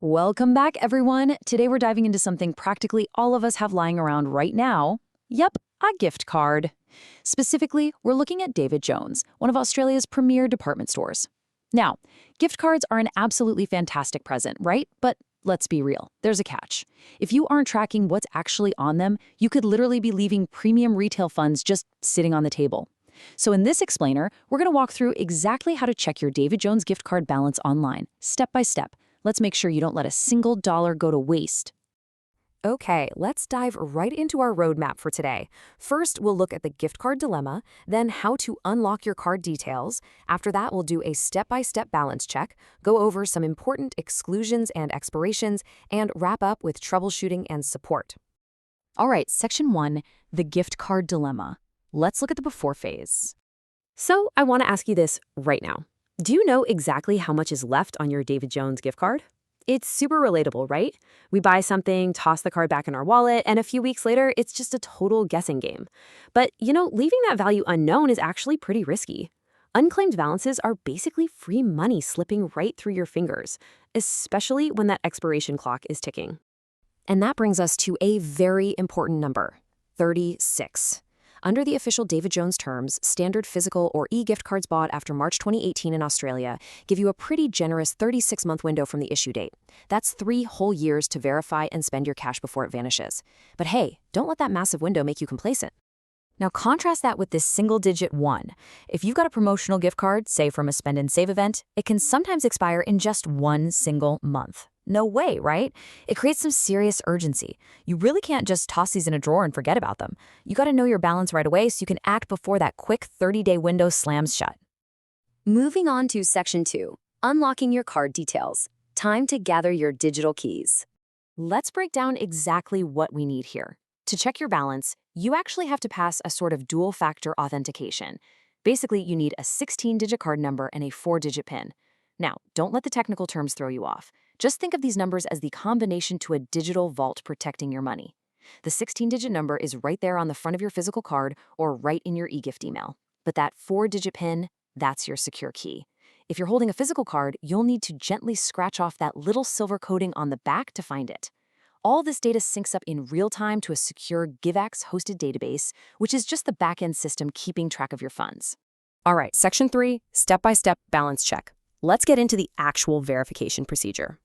Welcome back, everyone. Today we're diving into something practically all of us have lying around right now. Yep, a gift card. Specifically, we're looking at David Jones, one of Australia's premier department stores. Now, gift cards are an absolutely fantastic present, right? But let's be real, there's a catch. If you aren't tracking what's actually on them, you could literally be leaving premium retail funds just sitting on the table. So in this explainer, we're going to walk through exactly how to check your David Jones gift card balance online, step by step. Let's make sure you don't let a single dollar go to waste. Okay, let's dive right into our roadmap for today. First, we'll look at the gift card dilemma, then how to unlock your card details. After that, we'll do a step-by-step balance check, go over some important exclusions and expirations, and wrap up with troubleshooting and support. All right, section 1, the gift card dilemma. Let's look at the before phase. So, I want to ask you this right now. Do you know exactly how much is left on your David Jones gift card? It's super relatable, right? We buy something, toss the card back in our wallet, and a few weeks later, it's just a total guessing game. But, leaving that value unknown is actually pretty risky. Unclaimed balances are basically free money slipping right through your fingers, especially when that expiration clock is ticking. And that brings us to a very important number, 36. Under the official David Jones terms, standard physical or e-gift cards bought after March 2018 in Australia give you a pretty generous 36-month window from the issue date. That's 3 whole years to verify and spend your cash before it vanishes. But hey, don't let that massive window make you complacent. Now contrast that with this single-digit 1. If you've got a promotional gift card, say from a spend and save event, it can sometimes expire in just 1 single month. No way, right? It creates some serious urgency. You really can't just toss these in a drawer and forget about them. You got to know your balance right away so you can act before that quick 30-day window slams shut. Moving on to section 2, unlocking your card details. Time to gather your digital keys. Let's break down exactly what we need here. To check your balance, you actually have to pass a sort of dual-factor authentication. Basically, you need a 16-digit card number and a 4-digit PIN. Now, don't let the technical terms throw you off. Just think of these numbers as the combination to a digital vault protecting your money. The 16-digit number is right there on the front of your physical card or right in your e-gift email. But that 4-digit PIN, that's your secure key. If you're holding a physical card, you'll need to gently scratch off that little silver coating on the back to find it. All this data syncs up in real time to a secure GiveX-hosted database, which is just the back-end system keeping track of your funds. All right, section 3, step-by-step balance check. Let's get into the actual verification procedure.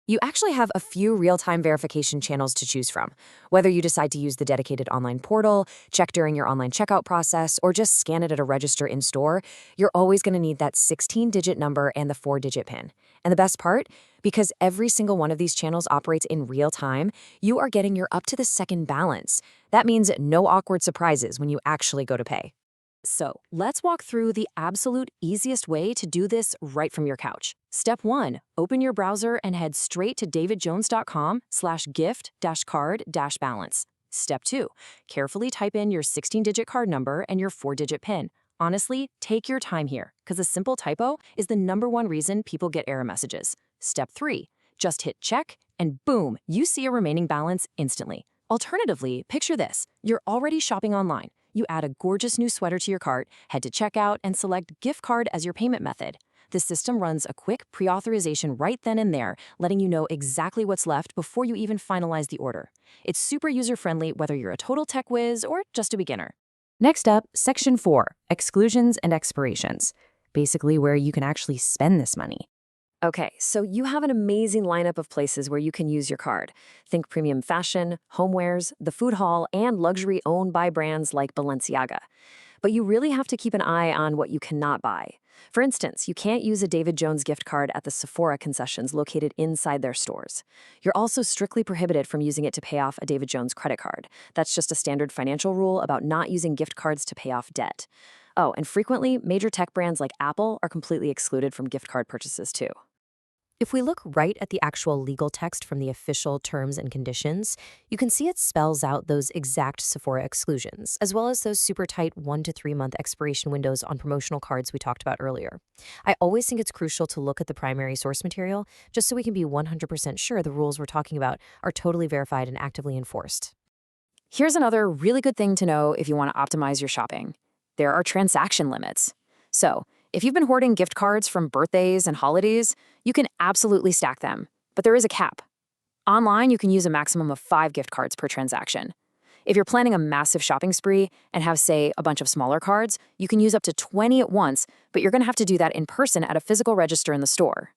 You actually have a few real-time verification channels to choose from. Whether you decide to use the dedicated online portal, check during your online checkout process, or just scan it at a register in-store, you're always going to need that 16-digit number and the 4-digit PIN. And the best part? Because every single one of these channels operates in real time, you are getting your up-to-the-second balance. That means no awkward surprises when you actually go to pay. So, let's walk through the absolute easiest way to do this right from your couch. Step 1, open your browser and head straight to davidjones.com/gift-card-balance. Step 2, carefully type in your 16-digit card number and your 4-digit PIN. Honestly, take your time here, because a simple typo is the #1 reason people get error messages. Step 3, just hit check, and boom, you see a remaining balance instantly. Alternatively, picture this. You're already shopping online. You add a gorgeous new sweater to your cart, head to checkout, and select gift card as your payment method. The system runs a quick pre-authorization right then and there, letting you know exactly what's left before you even finalize the order. It's super user-friendly whether you're a total tech whiz or just a beginner. Next up, section 4, exclusions and expirations. Basically where you can actually spend this money. Okay, so you have an amazing lineup of places where you can use your card. Think premium fashion, Homewares, the food hall, and luxury owned by brands like Balenciaga. But you really have to keep an eye on what you cannot buy. For instance, you can't use a David Jones gift card at the Sephora concessions located inside their stores. You're also strictly prohibited from using it to pay off a David Jones credit card. That's just a standard financial rule about not using gift cards to pay off debt. Oh, and frequently, major tech brands like Apple are completely excluded from gift card purchases too. If we look right at the actual legal text from the official terms and conditions, you can see it spells out those exact Sephora exclusions, as well as those super tight 1 to 3 month expiration windows on promotional cards we talked about earlier. I always think it's crucial to look at the primary source material, just so we can be 100% sure the rules we're talking about are totally verified and actively enforced. Here's another really good thing to know if you want to optimize your shopping. There are transaction limits. So, if you've been hoarding gift cards from birthdays and holidays, you can absolutely stack them. but there is a cap. Online, you can use a maximum of 5 gift cards per transaction. If you're planning a massive shopping spree and have, say, a bunch of smaller cards, you can use up to 20 at once, but you're going to have to do that in person at a physical register in the store.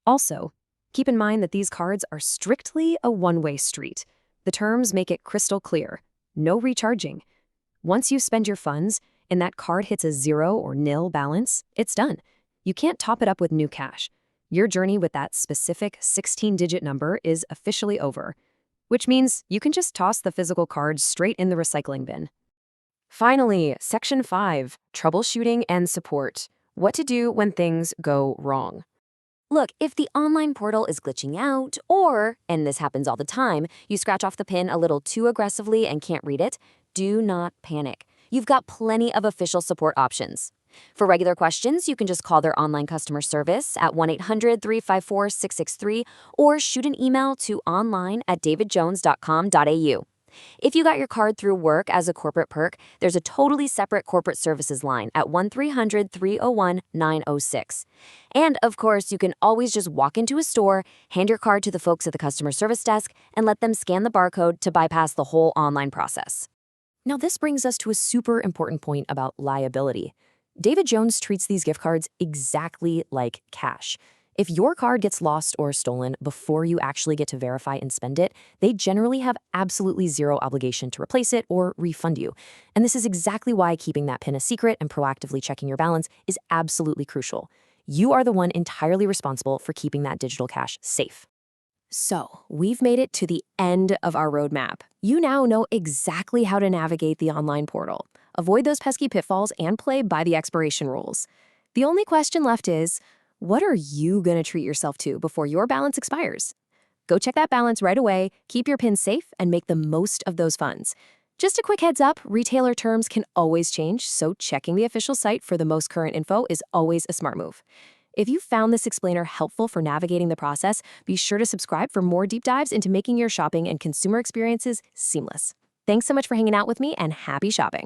Also, keep in mind that these cards are strictly a one-way street. The terms make it crystal clear. No recharging. Once you spend your funds and that card hits a 0 or nil balance, it's done. You can't top it up with new cash. Your journey with that specific 16-digit number is officially over, which means you can just toss the physical cards straight in the recycling bin. Finally, Section 5, Troubleshooting and Support. What to do when things go wrong. Look, if the online portal is glitching out, or, and this happens all the time, you scratch off the pin a little too aggressively and can't read it, do not panic. You've got plenty of official support options. For regular questions, you can just call their online customer service at 1-800-354-663 or shoot an email to online@davidjones.com.au. If you got your card through work as a corporate perk, there's a totally separate corporate services line at 1-300-301-906. And, of course, you can always just walk into a store, hand your card to the folks at the customer service desk, and let them scan the barcode to bypass the whole online process. Now, this brings us to a super important point about liability. David Jones treats these gift cards exactly like cash. If your card gets lost or stolen before you actually get to verify and spend it, they generally have absolutely zero obligation to replace it or refund you. And this is exactly why keeping that PIN a secret and proactively checking your balance is absolutely crucial. You are the one entirely responsible for keeping that digital cash safe. So, we've made it to the end of our roadmap. You now know exactly how to navigate the online portal, avoid those pesky pitfalls, and play by the expiration rules. The only question left is, what are you going to treat yourself to before your balance expires? Go check that balance right away, keep your PIN safe, and make the most of those funds. Just a quick heads up, retailer terms can always change, so checking the official site for the most current info is always a smart move. If you found this explainer helpful for navigating the process, be sure to subscribe for more deep dives into making your shopping and consumer experiences seamless. Thanks so much for hanging out with me, and happy shopping.